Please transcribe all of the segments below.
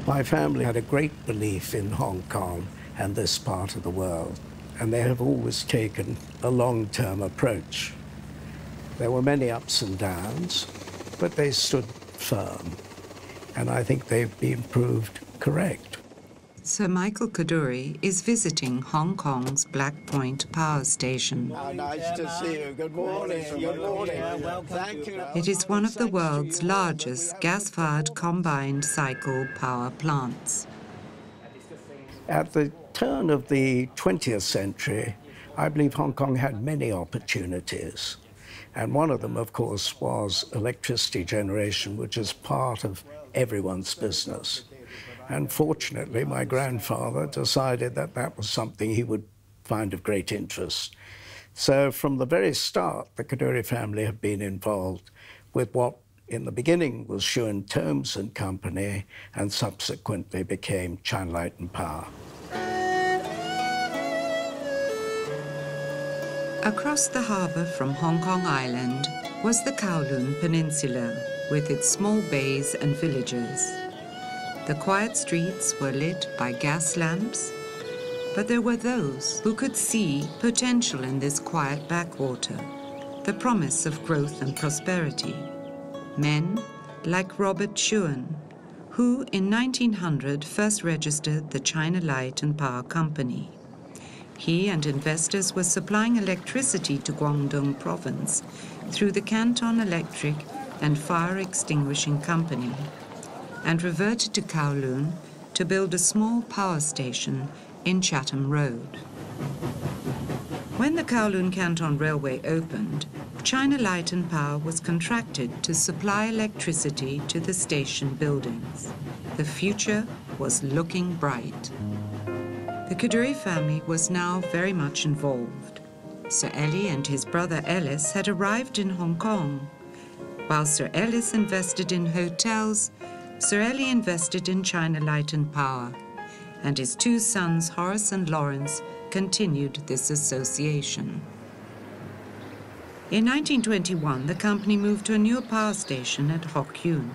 My family had a great belief in Hong Kong and this part of the world, and they have always taken a long-term approach. There were many ups and downs, but they stood firm, and I think they've been proved correct. Sir Michael Kadoorie is visiting Hong Kong's Black Point Power Station. Oh, nice to see you. Good morning. Good morning. Thank you. It is one of the world's largest gas-fired combined cycle power plants. At the turn of the 20th century, I believe Hong Kong had many opportunities. And one of them, of course, was electricity generation, which is part of everyone's business. And fortunately, my grandfather decided that that was something he would find of great interest. So from the very start, the Kadoorie family have been involved with what in the beginning was Shu & Tombs and Company, and subsequently became China Light and Power. Across the harbour from Hong Kong Island was the Kowloon Peninsula, with its small bays and villages. The quiet streets were lit by gas lamps, but there were those who could see potential in this quiet backwater, the promise of growth and prosperity. Men like Robert Chuen, who in 1900 first registered the China Light and Power Company. He and investors were supplying electricity to Guangdong province through the Canton Electric and Fire Extinguishing Company, and reverted to Kowloon to build a small power station in Chatham Road. When the Kowloon Canton Railway opened, China Light and Power was contracted to supply electricity to the station buildings. The future was looking bright. The Kadoorie family was now very much involved. Sir Ellie and his brother Ellis had arrived in Hong Kong. While Sir Ellis invested in hotels, Sir Ellie invested in China Light and Power, and his two sons, Horace and Lawrence, continued this association. In 1921, the company moved to a new power station at Hock Yuen.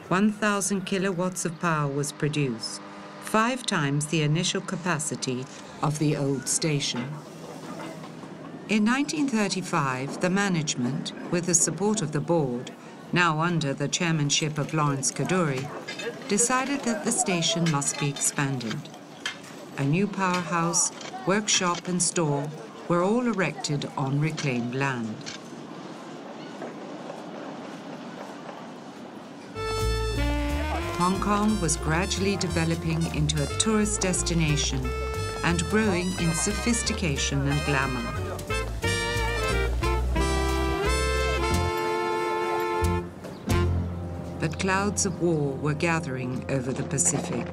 1,000 kilowatts of power was produced, 5 times the initial capacity of the old station. In 1935, the management, with the support of the board, now under the chairmanship of Lawrence Kadoorie, decided that the station must be expanded. A new powerhouse, workshop and store were all erected on reclaimed land. Hong Kong was gradually developing into a tourist destination and growing in sophistication and glamour. But clouds of war were gathering over the Pacific.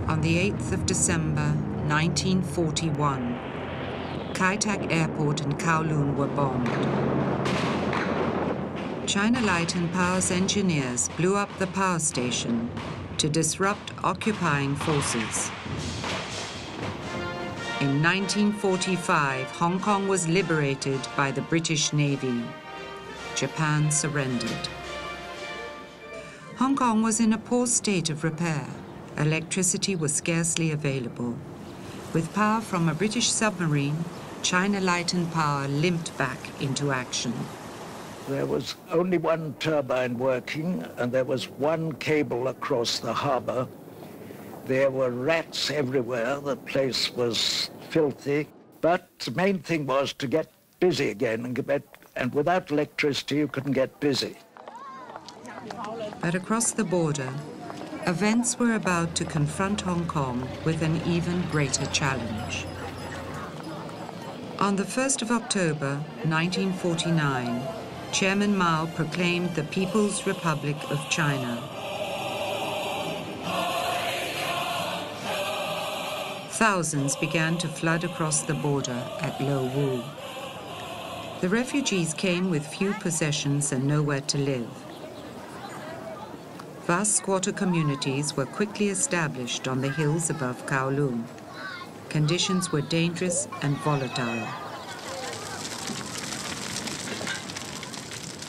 On the 8th of December, 1941, Kai Tak Airport and Kowloon were bombed. China Light and Power's engineers blew up the power station to disrupt occupying forces. In 1945, Hong Kong was liberated by the British Navy. Japan surrendered. Hong Kong was in a poor state of repair. Electricity was scarcely available. With power from a British submarine, China Light and Power limped back into action. There was only one turbine working, and there was one cable across the harbor. There were rats everywhere. The place was filthy. But the main thing was to get busy again, and without electricity, you couldn't get busy. But across the border, events were about to confront Hong Kong with an even greater challenge. On the 1st of October, 1949, Chairman Mao proclaimed the People's Republic of China. Thousands began to flood across the border at Lo Wu. The refugees came with few possessions and nowhere to live. Vast squatter communities were quickly established on the hills above Kowloon. Conditions were dangerous and volatile.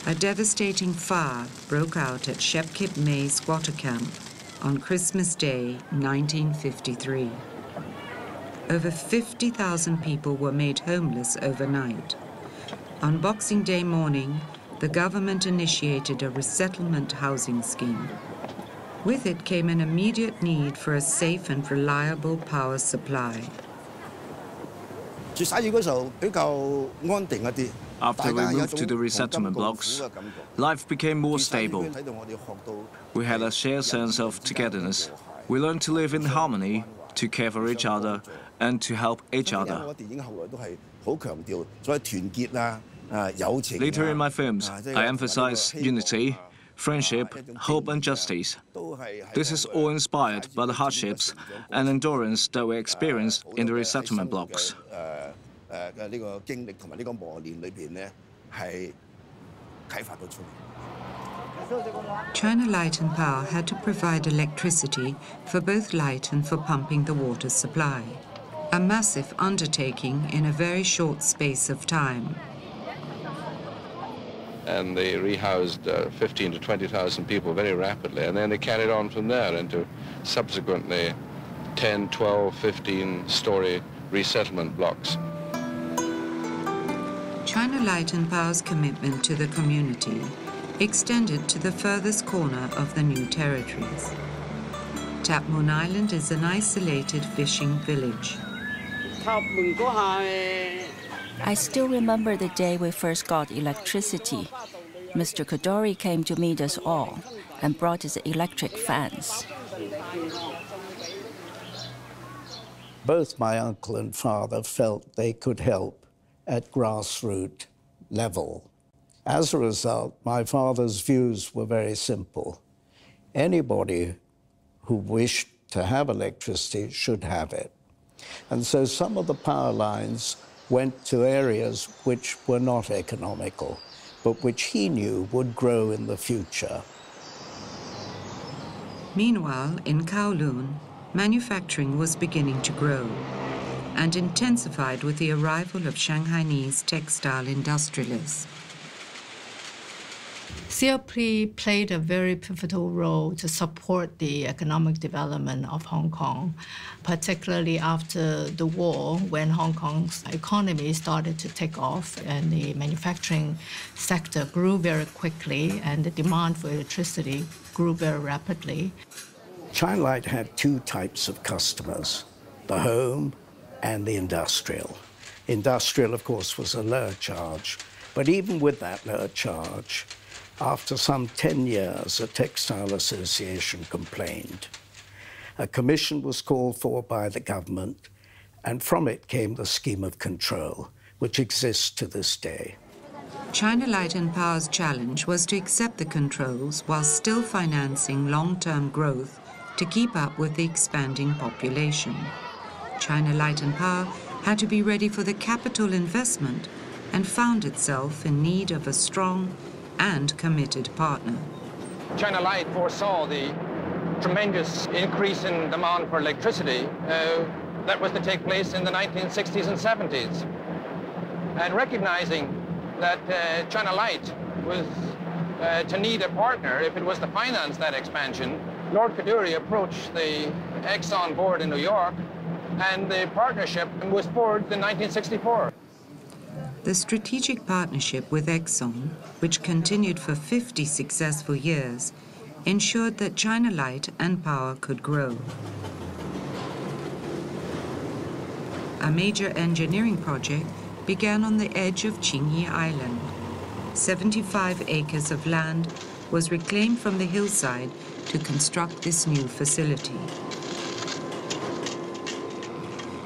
A devastating fire broke out at Shep Kip May squatter camp on Christmas Day, 1953. Over 50,000 people were made homeless overnight. On Boxing Day morning, the government initiated a resettlement housing scheme. With it came an immediate need for a safe and reliable power supply. After we moved to the resettlement blocks, life became more stable. We had a shared sense of togetherness. We learned to live in harmony, to care for each other, and to help each other. Later in my films, I emphasize unity, friendship, hope, and justice. This is all inspired by the hardships and endurance that we experienced in the resettlement blocks. China Light and Power had to provide electricity for both light and for pumping the water supply. A massive undertaking in a very short space of time. And they rehoused 15 to 20,000 people very rapidly, and then they carried on from there into subsequently 10, 12, 15-story resettlement blocks. China Light and Power's commitment to the community extended to the furthest corner of the new territories. Tap Moon Island is an isolated fishing village. I still remember the day we first got electricity. Mr. Kadori came to meet us all and brought his electric fans. Both my uncle and father felt they could help at grassroots level. As a result, my father's views were very simple. Anybody who wished to have electricity should have it. And so some of the power lines went to areas which were not economical, but which he knew would grow in the future. Meanwhile, in Kowloon, manufacturing was beginning to grow and intensified with the arrival of Shanghainese textile industrialists. CLP played a very pivotal role to support the economic development of Hong Kong, particularly after the war, when Hong Kong's economy started to take off and the manufacturing sector grew very quickly and the demand for electricity grew very rapidly. China Light had two types of customers, the home and the industrial. Industrial, of course, was a lower charge, but even with that lower charge, after some 10 years, a textile association complained. A commission was called for by the government, and from it came the scheme of control, which exists to this day. China Light and Power's challenge was to accept the controls while still financing long-term growth to keep up with the expanding population. China Light and Power had to be ready for the capital investment and found itself in need of a strong and committed partner. China Light foresaw the tremendous increase in demand for electricity that was to take place in the 1960s and 70s. And recognizing that China Light was to need a partner if it was to finance that expansion, Lord Kaduri approached the Exxon board in New York, and the partnership was forged in 1964. The strategic partnership with Exxon, which continued for 50 successful years, ensured that China Light and Power could grow. A major engineering project began on the edge of Qingyi Island. 75 acres of land was reclaimed from the hillside to construct this new facility.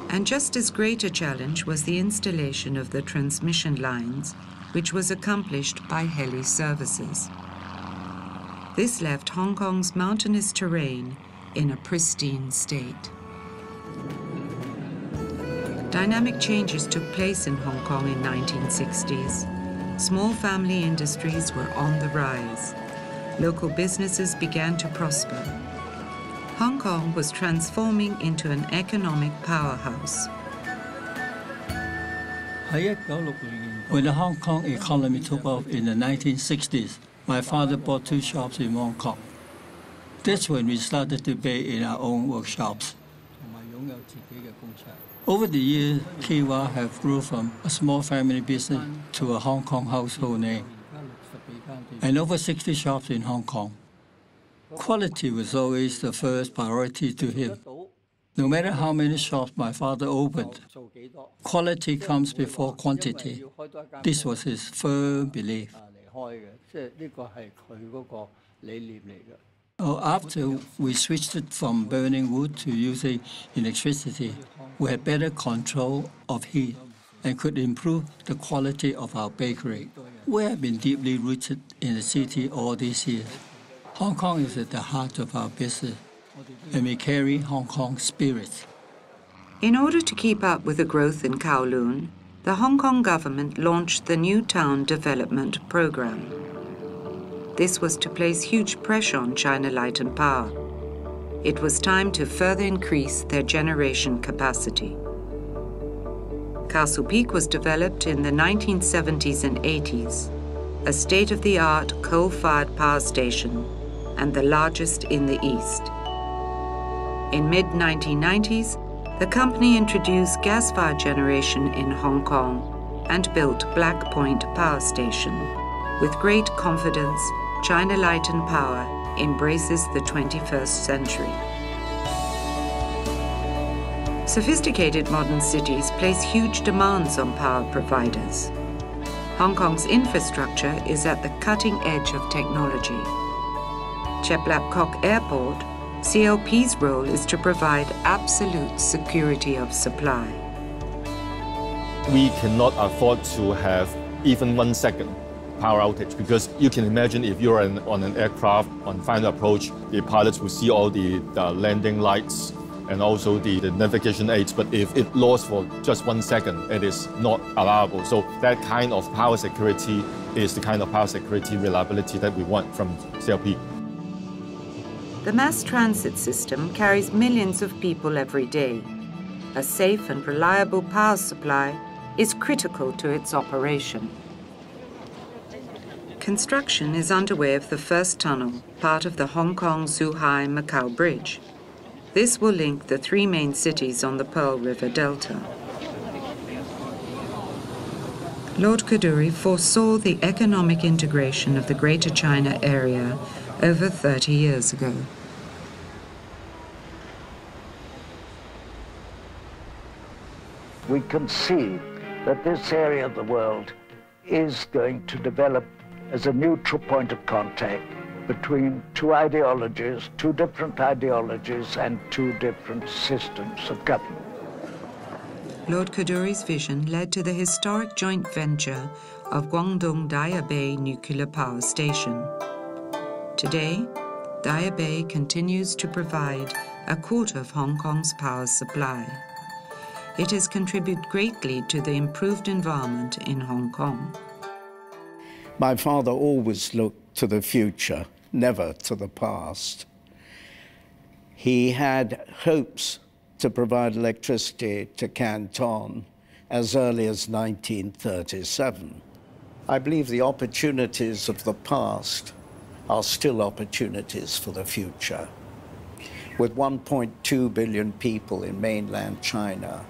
And just as great a challenge was the installation of the transmission lines, which was accomplished by heli services. This left Hong Kong's mountainous terrain in a pristine state. Dynamic changes took place in Hong Kong in 1960s. Small family industries were on the rise. Local businesses began to prosper. Hong Kong was transforming into an economic powerhouse. 喺1960年 When the Hong Kong economy took off in the 1960s, my father bought 2 shops in Hong Kong. That's when we started to bake in our own workshops. Over the years, Kiwa have grew from a small family business to a Hong Kong household name, and over 60 shops in Hong Kong. Quality was always the first priority to him. No matter how many shops my father opened, quality comes before quantity. This was his firm belief. After we switched it from burning wood to using electricity, we had better control of heat and could improve the quality of our bakery. We have been deeply rooted in the city all these years. Hong Kong is at the heart of our business, and we carry Hong Kong spirit. In order to keep up with the growth in Kowloon, the Hong Kong government launched the New Town Development Program. This was to place huge pressure on China Light and Power. It was time to further increase their generation capacity. Castle Peak was developed in the 1970s and 80s, a state-of-the-art coal-fired power station and the largest in the East. In mid-1990s, the company introduced gas-fired generation in Hong Kong and built Black Point Power Station. With great confidence, China Light and Power embraces the 21st century. Sophisticated modern cities place huge demands on power providers. Hong Kong's infrastructure is at the cutting edge of technology. Chek Lap Kok Airport, CLP's role is to provide absolute security of supply. We cannot afford to have even 1 second power outage, because you can imagine if you're on an aircraft on final approach, the pilots will see all the landing lights and also the navigation aids. But if it lost for just 1 second, it is not allowable. So that kind of power security is the kind of power security reliability that we want from CLP. The mass transit system carries millions of people every day. A safe and reliable power supply is critical to its operation. Construction is underway of the first tunnel, part of the Hong Kong-Zhuhai-Macau Bridge. This will link the 3 main cities on the Pearl River Delta. Lord Kadoorie foresaw the economic integration of the Greater China area over 30 years ago. We can see that this area of the world is going to develop as a neutral point of contact between 2 ideologies, 2 different ideologies and 2 different systems of government. Lord Kadoorie's vision led to the historic joint venture of Guangdong Daya Bay Nuclear Power Station. Today, Daya Bay continues to provide a quarter of Hong Kong's power supply. It has contributed greatly to the improved environment in Hong Kong. My father always looked to the future, never to the past. He had hopes to provide electricity to Canton as early as 1937. I believe the opportunities of the past are still opportunities for the future. With 1.2 billion people in mainland China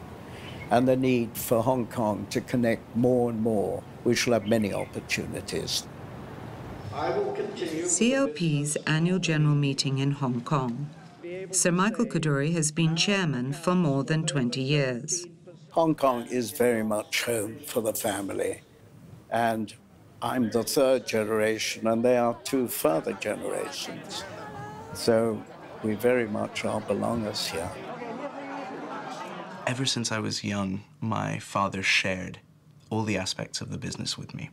and the need for Hong Kong to connect more and more, we shall have many opportunities. CLP's annual general meeting in Hong Kong. Sir Michael Kadoorie has been chairman for more than 20 years. Hong Kong is very much home for the family, and I'm the 3rd generation, and they are 2 further generations. So we very much are belongers here. Ever since I was young, my father shared all the aspects of the business with me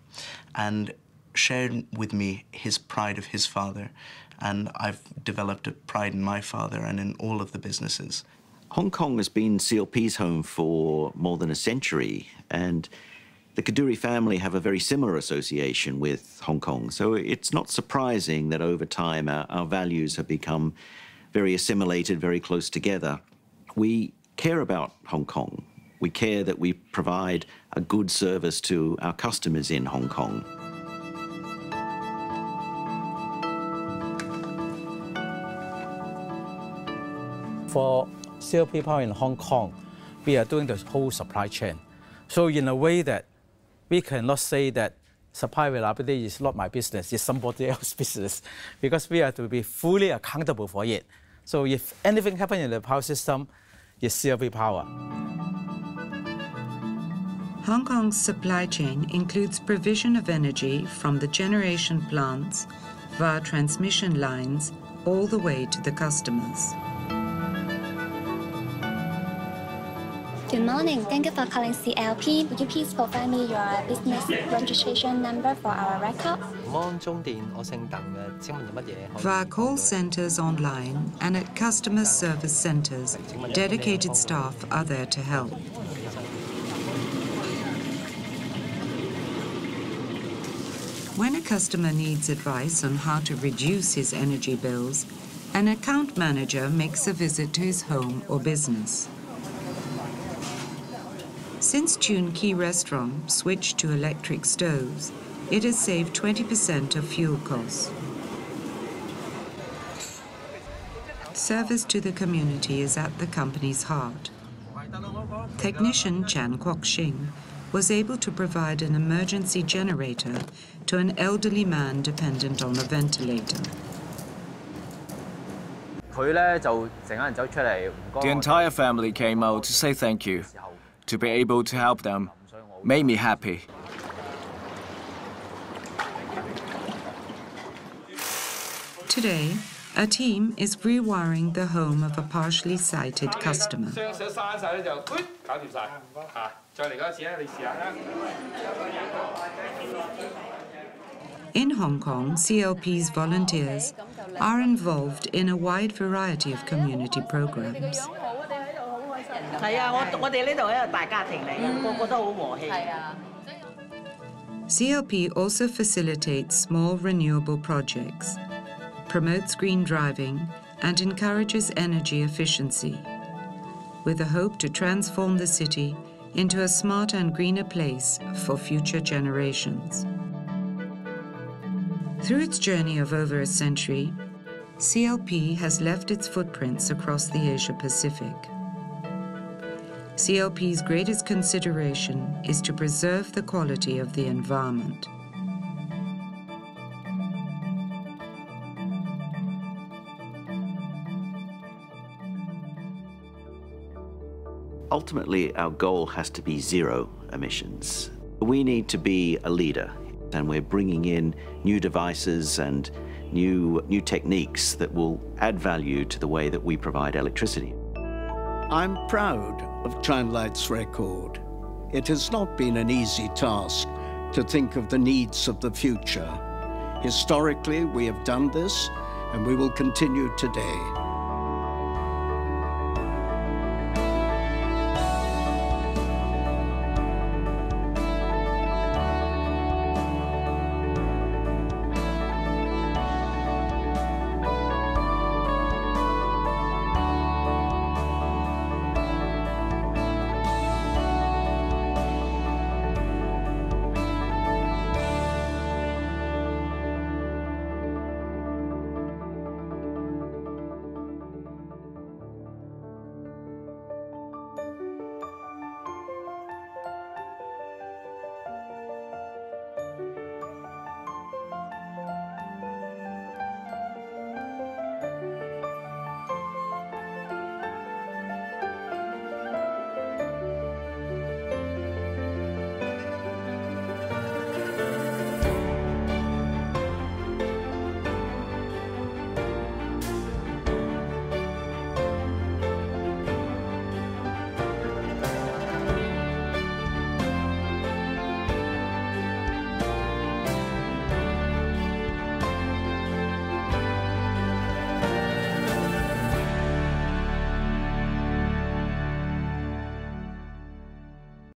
and shared with me his pride of his father. And I've developed a pride in my father and in all of the businesses. Hong Kong has been CLP's home for more than a century, and the Kadoorie family have a very similar association with Hong Kong. So it's not surprising that over time our values have become very assimilated, very close together. We care about Hong Kong. We care that we provide a good service to our customers in Hong Kong. For CLP Power in Hong Kong, we are doing the whole supply chain. So in a way that we cannot say that supply reliability is not my business, it's somebody else's business, because we have to be fully accountable for it. So if anything happens in the power system, it's CLP Power. Hong Kong's supply chain includes provision of energy from the generation plants via transmission lines all the way to the customers. Good morning. Thank you for calling CLP. Would you please provide me your business registration number for our record? Via call centres online and at customer service centres, dedicated staff are there to help. When a customer needs advice on how to reduce his energy bills, an account manager makes a visit to his home or business. Since Tune Key Restaurant switched to electric stoves, it has saved 20% of fuel costs. Service to the community is at the company's heart. Technician Chan Kwok Shing was able to provide an emergency generator to an elderly man dependent on a ventilator. The entire family came out to say thank you. To be able to help them made me happy. Today, a team is rewiring the home of a partially sighted customer. In Hong Kong, CLP's volunteers are involved in a wide variety of community programs. CLP also facilitates small renewable projects, promotes green driving, and encourages energy efficiency, with a hope to transform the city into a smarter and greener place for future generations. Through its journey of over a century, CLP has left its footprints across the Asia-Pacific. CLP's greatest consideration is to preserve the quality of the environment. Ultimately, our goal has to be zero emissions. We need to be a leader, and we're bringing in new devices and new techniques that will add value to the way that we provide electricity. I'm proud of Chinlight's record. It has not been an easy task to think of the needs of the future. Historically, we have done this, and we will continue today.